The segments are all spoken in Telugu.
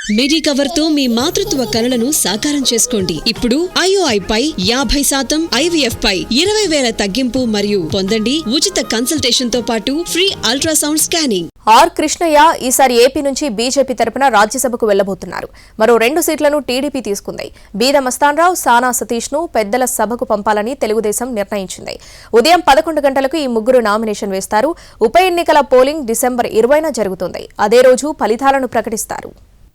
మెడికవర్ తో మీ మాతృత్వ కలలను సాకారం చేసుకోండి. ఇప్పుడు IOI పై 50%, IVF పై 20,000 తగ్గింపు మరియు పొందండి ఉచిత కన్సల్టేషన్ తో పాటు free ultrasound scanning. R Krishnaiah ఈసారి ఏపీ నుంచి బీజేపీ తరపున రాజ్యసభకు వెళ్లబోతున్నారు. మరో 2 సీట్లను టీడీపీ తీసుకుంది. బీద మస్తాన్రావు, సానా సతీష్ ను పెద్దల సభకు పంపాలని తెలుగుదేశం నిర్ణయించింది. ఉదయం 11 గంటలకు ఈ ముగ్గురు నామినేషన్ వేస్తారు. ఉప ఎన్నికల పోలింగ్ డిసెంబర్ 20న జరుగుతుంది. అదే రోజు ఫలితాలను ప్రకటిస్తారు.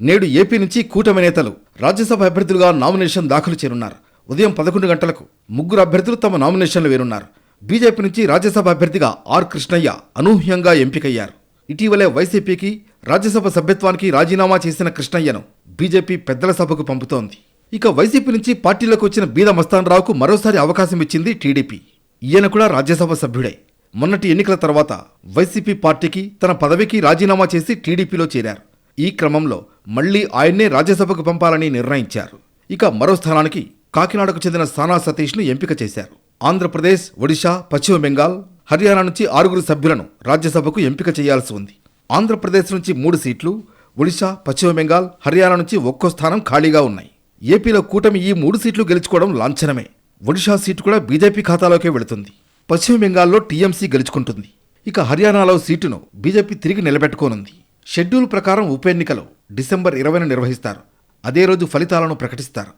నేడు ఏపీ నుంచి కూటమి నేతలు రాజ్యసభ అభ్యర్థులుగా నామినేషన్ దాఖలు చేయనున్నారు. ఉదయం 11 గంటలకు ముగ్గురు అభ్యర్థులు తమ నామినేషన్లు వేరున్నారు. బీజేపీ నుంచి రాజ్యసభ అభ్యర్థిగా ఆర్ కృష్ణయ్య అనూహ్యంగా ఎంపికయ్యారు. ఇటీవలే వైసీపీకి రాజ్యసభ సభ్యత్వానికి రాజీనామా చేసిన కృష్ణయ్యను బీజేపీ పెద్దల సభకు పంపుతోంది. ఇక వైసీపీ నుంచి పార్టీలోకి వచ్చిన బీద మస్తాన్ రావుకు మరోసారి అవకాశం ఇచ్చింది టీడీపీ. ఈయన కూడా రాజ్యసభ సభ్యుడే. మొన్నటి ఎన్నికల తర్వాత వైసీపీ పార్టీకి తన పదవికి రాజీనామా చేసి టీడీపీలో చేరారు. ఈ క్రమంలో మళ్లీ ఆయన్నే రాజ్యసభకు పంపాలని నిర్ణయించారు. ఇక మరో స్థానానికి కాకినాడకు చెందిన సానా సతీష్ను ఎంపిక చేశారు. ఆంధ్రప్రదేశ్, ఒడిశా, పశ్చిమ బెంగాల్, హర్యానా నుంచి 6 సభ్యులను రాజ్యసభకు ఎంపిక చేయాల్సి ఉంది. ఆంధ్రప్రదేశ్ నుంచి 3 సీట్లు, ఒడిశా, పశ్చిమ బెంగాల్, హర్యానా నుంచి ఒక్కో స్థానం ఖాళీగా ఉన్నాయి. ఏపీలో కూటమి ఈ 3 సీట్లు గెలుచుకోవడం లాంఛనమే. ఒడిశా సీటు కూడా బీజేపీ ఖాతాలోకే వెళుతుంది. పశ్చిమ బెంగాల్లో టీఎంసీ గెలుచుకుంటుంది. ఇక హర్యానాలో సీటును బీజేపీ తిరిగి నిలబెట్టుకోనుంది. షెడ్యూల్ ప్రకారం ఉప ఎన్నికలు డిసెంబర్ 20న నిర్వహిస్తారు. అదే రోజు ఫలితాలను ప్రకటిస్తారు.